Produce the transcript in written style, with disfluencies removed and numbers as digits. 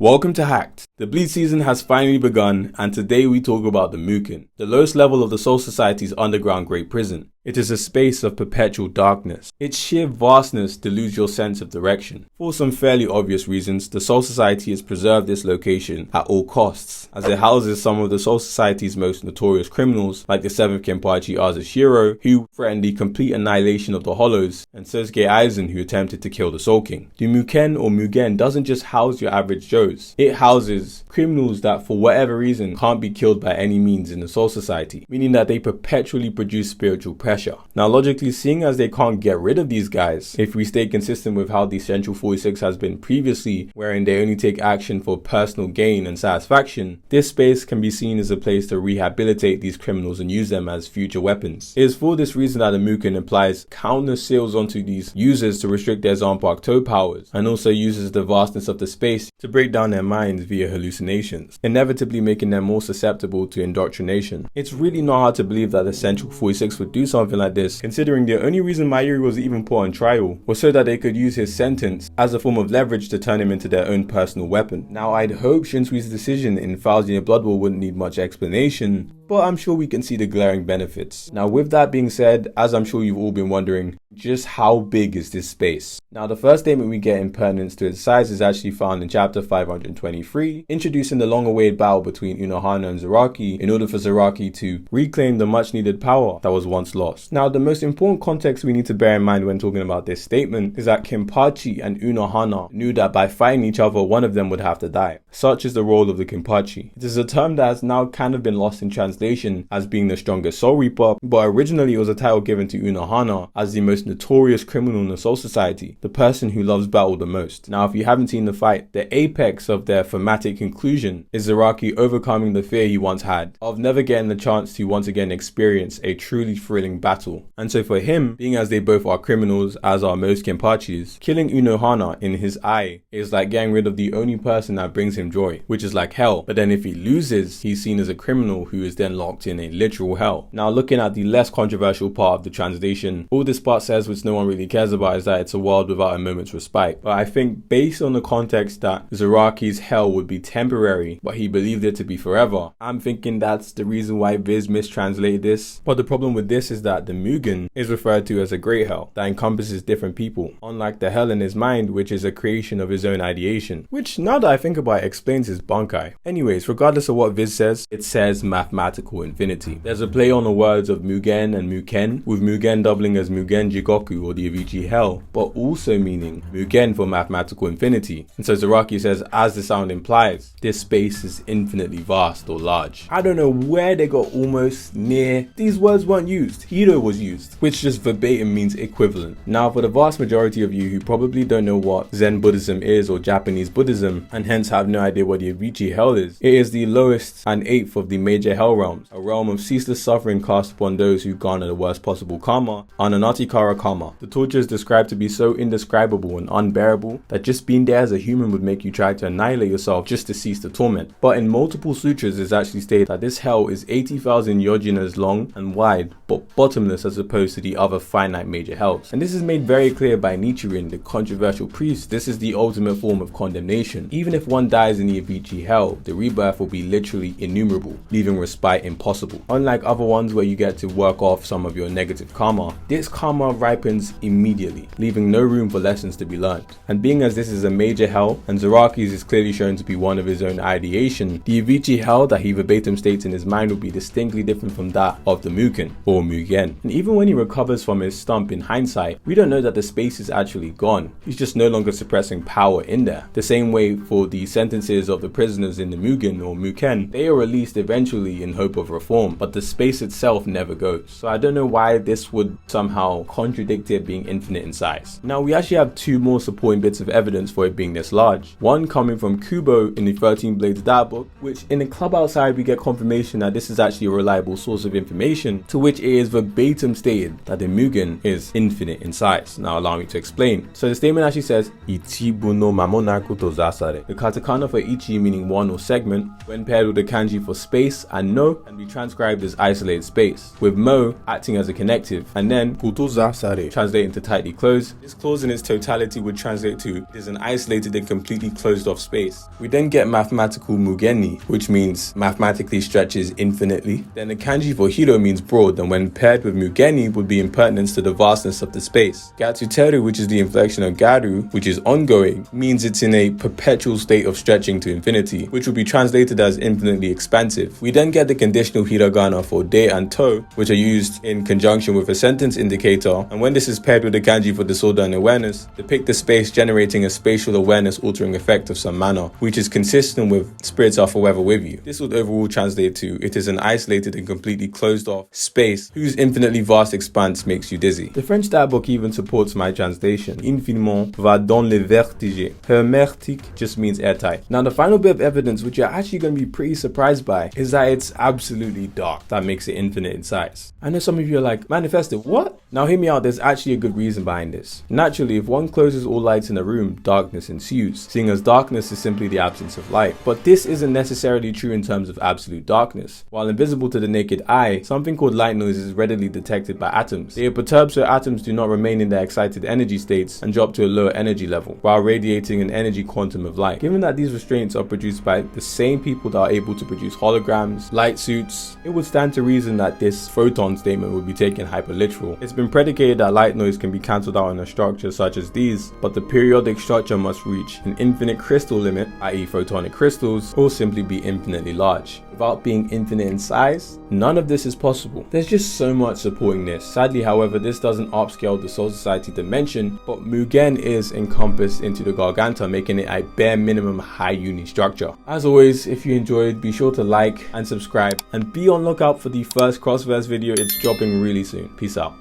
Welcome to Hacked. The Bleed season has finally begun, and today we talk about the Muken, the lowest level of the Soul Society's underground great prison. It is a space of perpetual darkness. Its sheer vastness deludes your sense of direction. For some fairly obvious reasons, the Soul Society has preserved this location at all costs, as it houses some of the Soul Society's most notorious criminals, like the 7th Kenpachi Azushiro, who threatened the complete annihilation of the Hollows, and Sosuke Aizen, who attempted to kill the Soul King. The Muken or Mugen doesn't just house your average Joes. It houses criminals that for whatever reason can't be killed by any means in the Soul Society, meaning that they perpetually produce spiritual pressure. Now logically, seeing as they can't get rid of these guys, if we stay consistent with how the Central 46 has been previously, wherein they only take action for personal gain and satisfaction, this space can be seen as a place to rehabilitate these criminals and use them as future weapons. It is for this reason that the Muken applies countless seals onto these users to restrict their Zanpakuto toe powers, and also uses the vastness of the space to break down their minds via hallucinations, inevitably making them more susceptible to indoctrination. It's really not hard to believe that the Central 46 would do something like this, considering the only reason Mayuri was even put on trial was so that they could use his sentence as a form of leverage to turn him into their own personal weapon. Now I'd hope Shinsui's decision in Thousand Year Blood War wouldn't need much explanation, but I'm sure we can see the glaring benefits. Now with that being said, as I'm sure you've all been wondering, just how big is this space? Now the first statement we get in pertinence to its size is actually found in chapter 523, introducing the long-awaited battle between Unohana and Zaraki in order for Zaraki to reclaim the much-needed power that was once lost. Now the most important context we need to bear in mind when talking about this statement is that Kenpachi and Unohana knew that by fighting each other, one of them would have to die. Such is the role of the Kenpachi. It is a term that has now kind of been lost in translation as being the strongest Soul Reaper, but originally it was a title given to Unohana as the most notorious criminal in the Soul Society, the person who loves battle the most. Now if you haven't seen the fight, the apex of their thematic conclusion is Zaraki overcoming the fear he once had of never getting the chance to once again experience a truly thrilling battle. And so for him, being as they both are criminals as are most Kenpachis, killing Unohana in his eye is like getting rid of the only person that brings him joy, which is like hell. But then if he loses, he's seen as a criminal who is then locked in a literal hell. Now looking at the less controversial part of the translation, all this part says, which no one really cares about, is that it's a world without a moment's respite. But I think based on the context that Zaraki's hell would be temporary, but he believed it to be forever, I'm thinking that's the reason why Viz mistranslated this. But the problem with this is that the Mugen is referred to as a great hell that encompasses different people, unlike the hell in his mind, which is a creation of his own ideation, which now that I think about it explains his bunkai. Anyways, regardless of what Viz says, it says mathematical infinity. There's a play on the words of Mugen and Muken, with Mugen doubling as Mugen Jigoku or the Avicii Hell, but also meaning Mugen for mathematical infinity. And so Zaraki says, as the sound implies, this space is infinitely vast or large. I don't know where they got almost, near. These words weren't used. Hido was used, which just verbatim means equivalent. Now for the vast majority of you who probably don't know what Zen Buddhism is or Japanese Buddhism, and hence have no idea what the Avicii Hell is, it is the lowest and eighth of the major hell realms, a realm of ceaseless suffering cast upon those who garner the worst possible karma, Ananatikara karma. The torture is described to be so indescribable and unbearable that just being there as a human would make you try to annihilate yourself just to cease the torment. But in multiple sutras it's actually stated that this hell is 80,000 yojinas long and wide, but bottomless as opposed to the other finite major hells. And this is made very clear by Nichiren, the controversial priest. This is the ultimate form of condemnation. Even if one dies in the Avicii Hell, the rebirth will be literally innumerable, leaving respite impossible. Unlike other ones where you get to work off some of your negative karma, this karma ripens immediately, leaving no room for lessons to be learned. And being as this is a major hell, and Zaraki's is clearly shown to be one of his own ideation, the Avicii Hell that he verbatim states in his mind will be distinctly different from that of the Muken or Mugen. And even when he recovers from his stump in hindsight, we don't know that the space is actually gone. He's just no longer suppressing power in there. The same way for the sentences of the prisoners in the Mugen or Muken, they are released eventually in hope of reform, but the space itself never goes. So I don't know why this would somehow contradict it being infinite in size. Now we actually have two more supporting bits of evidence for it being this large. One coming from Kubo in the 13 Blades Data book, which in the club outside we get confirmation that this is actually a reliable source of information, to which it is verbatim stated that the Mugen is infinite in size. Now allow me to explain. So the statement actually says Ichibu no mamonaku to zasare. The katakana for ichi meaning one or segment, when paired with the kanji for space and no, can be transcribed as isolated space, with mo acting as a connective, and then kutoza asare, translating to tightly closed. This clause in its totality would translate to it is an isolated and completely closed off space. We then get mathematical mugeni, which means mathematically stretches infinitely. Then the kanji for hiro means broad, and when paired with mugeni would be impertinence to the vastness of the space. Gatsuteru, which is the inflection of garu, which is ongoing, means it's in a perpetual state of stretching to infinity, which would be translated as infinitely expansive. We then get the conditional hiragana for de and to, which are used in conjunction with a sentence indicator, and when this is paired with the kanji for disorder and awareness, depict the space generating a spatial awareness altering effect of some manner, which is consistent with spirits are forever with you. This would overall translate to it is an isolated and completely closed off space whose infinitely vast expanse makes you dizzy. The French dialogue even supports my translation. Infiniment va dans le vertige. Hermétique just means airtight. Now the final bit of evidence, which you're actually going to be pretty surprised by, is that it's absolutely dark. That makes it infinite in size. I know some of you are like, manifest it, what? Now hear me out, there's actually a good reason behind this. Naturally, if one closes all lights in a room, darkness ensues, seeing as darkness is simply the absence of light. But this isn't necessarily true in terms of absolute darkness. While invisible to the naked eye, something called light noise is readily detected by atoms. They are perturbed so atoms do not remain in their excited energy states and drop to a lower energy level, while radiating an energy quantum of light. Given that these restraints are produced by the same people that are able to produce holograms, light suits, it would stand to reason that this photon statement would be taken hyperliteral. It's been predicated that light noise can be cancelled out in a structure such as these, but the periodic structure must reach an infinite crystal limit, i.e. photonic crystals, or simply be infinitely large. Without being infinite in size, none of this is possible. There's just so much supporting this. Sadly, however, this doesn't upscale the Soul Society dimension, but Muken is encompassed into the Garganta, making it a bare minimum high uni structure. As always, if you enjoyed, be sure to like and subscribe, and be on lookout for the first Crossverse video. It's dropping really soon. Peace out.